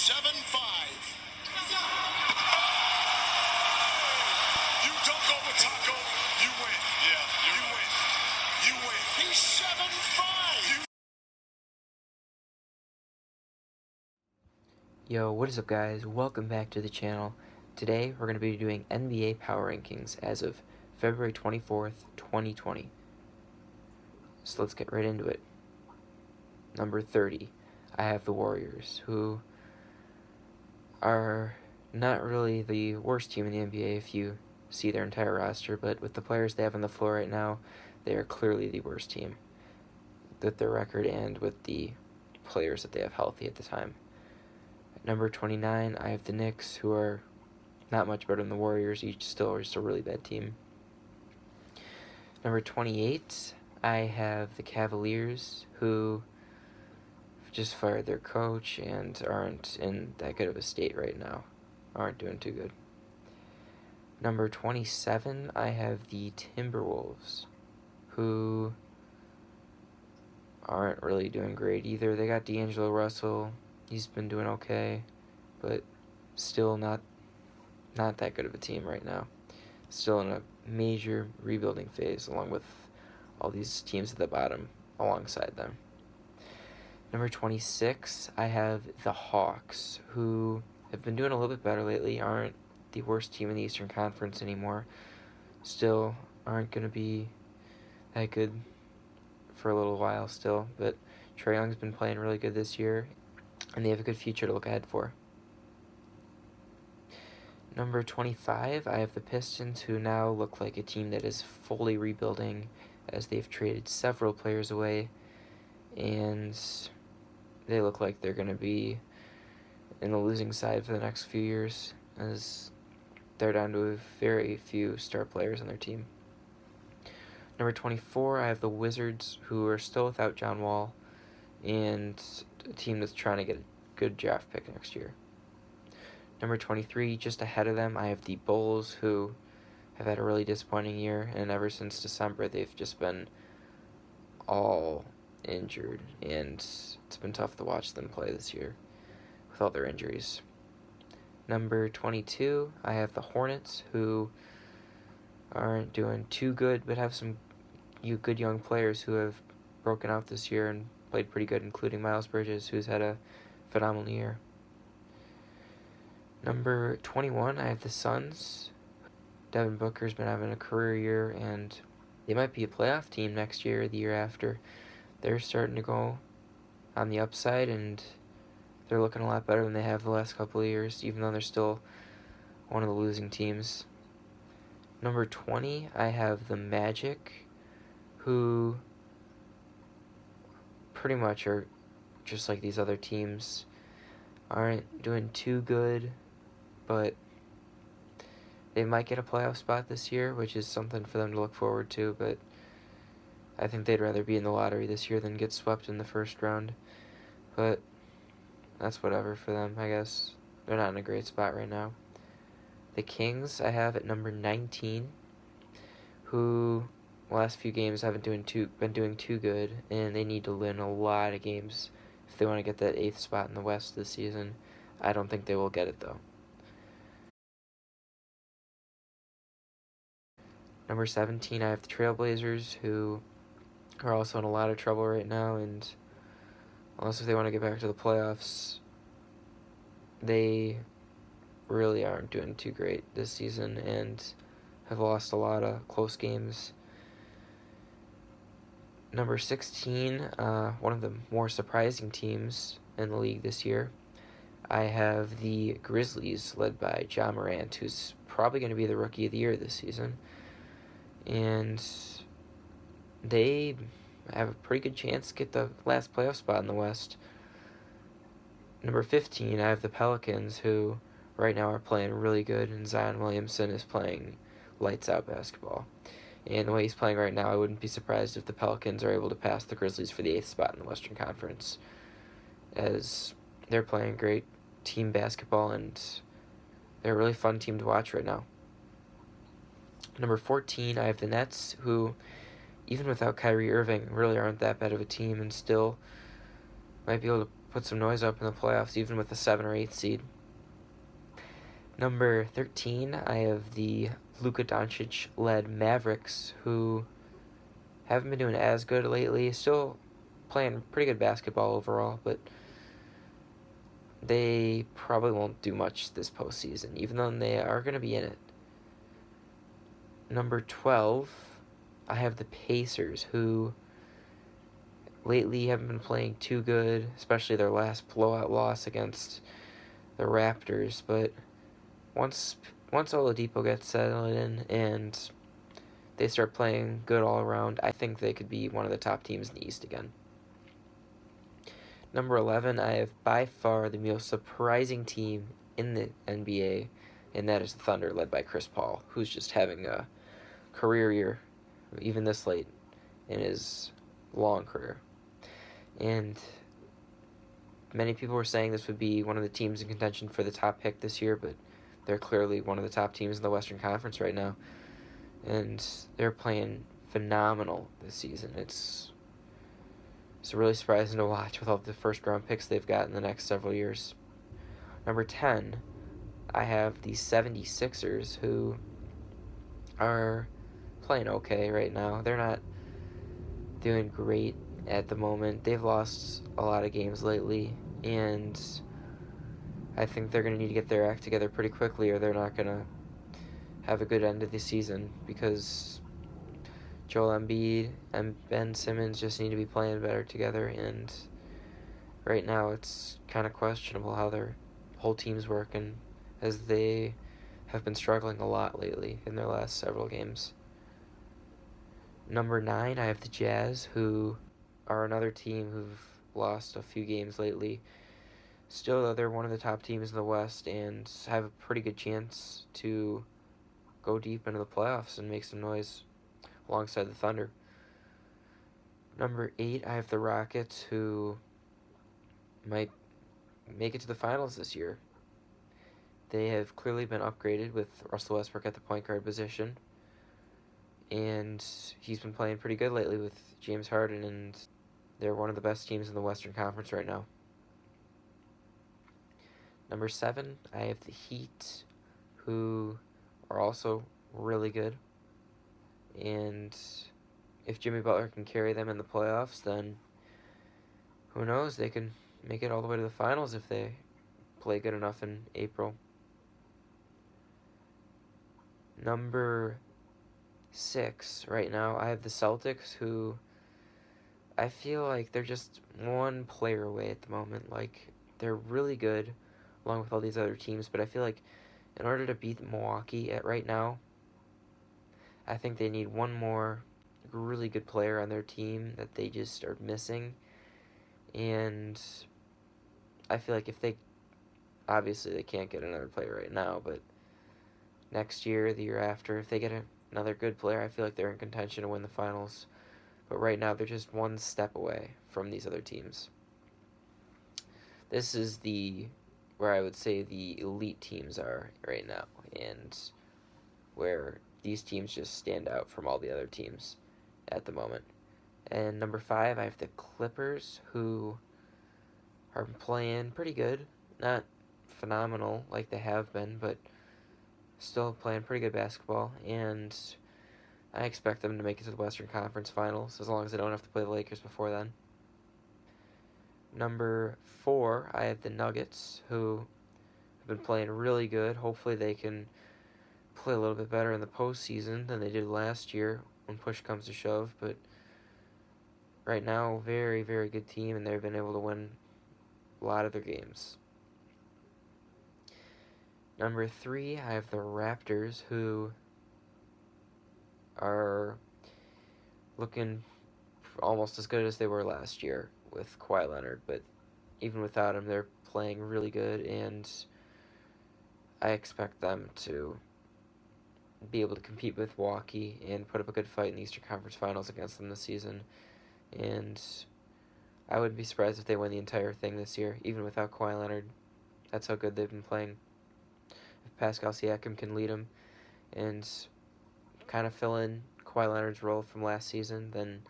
7-5. You don't go with Taco, you win. Yeah, you win. You win. He's 7-5. Yo, what is up guys? Welcome back to the channel. Today we're going to be doing NBA Power Rankings as of February 24th, 2020. So let's get right into it. Number 30, I have the Warriors, who are not really the worst team in the NBA if you see their entire roster, but with the players they have on the floor right now, they are clearly the worst team with their record and with the players that they have healthy at the time. At number 29, I have the Knicks, who are not much better than the Warriors. Each still are just a really bad team. Number 28, I have the Cavaliers, who just fired their coach and aren't in that good of a state right now. Aren't doing too good. Number 27, I have the Timberwolves, who aren't really doing great either. They got D'Angelo Russell. He's been doing okay, but still not that good of a team right now. Still in a major rebuilding phase, along with all these teams at the bottom alongside them. Number 26, I have the Hawks, who have been doing a little bit better lately, aren't the worst team in the Eastern Conference anymore. Still aren't going to be that good for a little while still, but Trae Young's been playing really good this year, and they have a good future to look ahead for. Number 25, I have the Pistons, who now look like a team that is fully rebuilding, as they've traded several players away, and they look like they're going to be in the losing side for the next few years, as they're down to very few star players on their team. Number 24, I have the Wizards, who are still without John Wall, and a team that's trying to get a good draft pick next year. Number 23, just ahead of them, I have the Bulls, who have had a really disappointing year, and ever since December, they've just been all injured, and it's been tough to watch them play this year with all their injuries. Number 22, I have the Hornets, who aren't doing too good, but have some good young players who have broken out this year and played pretty good, including Miles Bridges, who's had a phenomenal year. Number 21, I have the Suns. Devin Booker's been having a career year, and they might be a playoff team next year or the year after. They're starting to go on the upside, and they're looking a lot better than they have the last couple of years, even though they're still one of the losing teams. Number 20, I have the Magic, who pretty much are just like these other teams. Aren't doing too good, but they might get a playoff spot this year, which is something for them to look forward to, but I think they'd rather be in the lottery this year than get swept in the first round. But that's whatever for them, I guess. They're not in a great spot right now. The Kings I have at number 19, who last few games haven't been doing too good, and they need to win a lot of games if they want to get that 8th spot in the West this season. I don't think they will get it, though. Number 17, I have the Trailblazers, who are also in a lot of trouble right now, and unless if they want to get back to the playoffs, they really aren't doing too great this season and have lost a lot of close games. Number 16, one of the more surprising teams in the league this year, I have the Grizzlies, led by Ja Morant, who's probably going to be the Rookie of the Year this season. And they have a pretty good chance to get the last playoff spot in the West. Number 15, I have the Pelicans, who right now are playing really good, and Zion Williamson is playing lights out basketball. And the way he's playing right now, I wouldn't be surprised if the Pelicans are able to pass the Grizzlies for the 8th spot in the Western Conference, as they're playing great team basketball, and they're a really fun team to watch right now. Number 14, I have the Nets, who, even without Kyrie Irving, really aren't that bad of a team, and still might be able to put some noise up in the playoffs, even with a 7 or 8 seed. Number 13, I have the Luka Doncic-led Mavericks, who haven't been doing as good lately. Still playing pretty good basketball overall, but they probably won't do much this postseason, even though they are going to be in it. Number 12, I have the Pacers, who lately haven't been playing too good, especially their last blowout loss against the Raptors. But once Oladipo gets settled in and they start playing good all around, I think they could be one of the top teams in the East again. Number 11, I have by far the most surprising team in the NBA, and that is the Thunder, led by Chris Paul, who's just having a career year, even this late in his long career. And many people were saying this would be one of the teams in contention for the top pick this year, but they're clearly one of the top teams in the Western Conference right now. And they're playing phenomenal this season. It's really surprising to watch with all the first-round picks they've got in the next several years. Number 10, I have the 76ers, who are playing okay right now. They're not doing great at the moment. They've lost a lot of games lately, and I think they're going to need to get their act together pretty quickly, or they're not going to have a good end of the season, because Joel Embiid and Ben Simmons just need to be playing better together, and right now it's kind of questionable how their whole team's working, as they have been struggling a lot lately in their last several games. Number 9, I have the Jazz, who are another team who've lost a few games lately. Still, though, they're one of the top teams in the West and have a pretty good chance to go deep into the playoffs and make some noise alongside the Thunder. Number 8, I have the Rockets, who might make it to the finals this year. They have clearly been upgraded with Russell Westbrook at the point guard position, and he's been playing pretty good lately with James Harden, and they're one of the best teams in the Western Conference right now. Number 7, I have the Heat, who are also really good, and if Jimmy Butler can carry them in the playoffs, then who knows, they can make it all the way to the finals if they play good enough in April. Number 6, right now, I have the Celtics, who I feel like they're just one player away at the moment. Like, they're really good along with all these other teams, but I feel like in order to beat Milwaukee right now, I think they need one more really good player on their team that they just are missing. And I feel like if they, obviously they can't get another player right now, but next year, the year after, if they get another good player, I feel like they're in contention to win the finals. But right now, they're just one step away from these other teams. This is where I would say the elite teams are right now, and where these teams just stand out from all the other teams at the moment. And number 5, I have the Clippers, who are playing pretty good. Not phenomenal like they have been, but still playing pretty good basketball, and I expect them to make it to the Western Conference Finals, as long as they don't have to play the Lakers before then. Number 4, I have the Nuggets, who have been playing really good. Hopefully they can play a little bit better in the postseason than they did last year when push comes to shove, but right now, very, very good team, and they've been able to win a lot of their games. Number 3, I have the Raptors, who are looking almost as good as they were last year with Kawhi Leonard, but even without him, they're playing really good, and I expect them to be able to compete with Milwaukee and put up a good fight in the Eastern Conference Finals against them this season. And I wouldn't be surprised if they win the entire thing this year, even without Kawhi Leonard. That's how good they've been playing. If Pascal Siakam can lead them and kind of fill in Kawhi Leonard's role from last season, then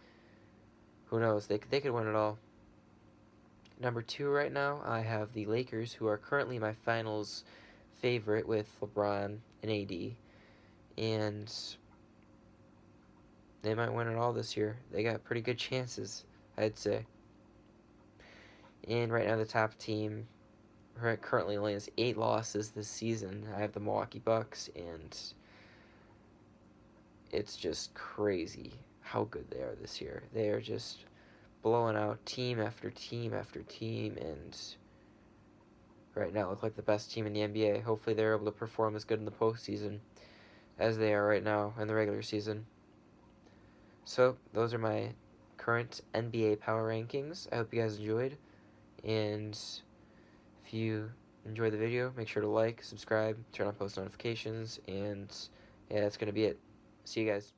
who knows? They could win it all. Number 2 right now, I have the Lakers, who are currently my finals favorite with LeBron and AD. And they might win it all this year. They got pretty good chances, I'd say. And right now the top team currently only has 8 losses this season. I have the Milwaukee Bucks, and it's just crazy how good they are this year. They are just blowing out team after team after team, and right now look like the best team in the NBA. Hopefully they're able to perform as good in the postseason as they are right now in the regular season. So those are my current NBA power rankings. I hope you guys enjoyed, and if you enjoyed the video, make sure to like, subscribe, turn on post notifications, and yeah, that's going to be it. See you guys.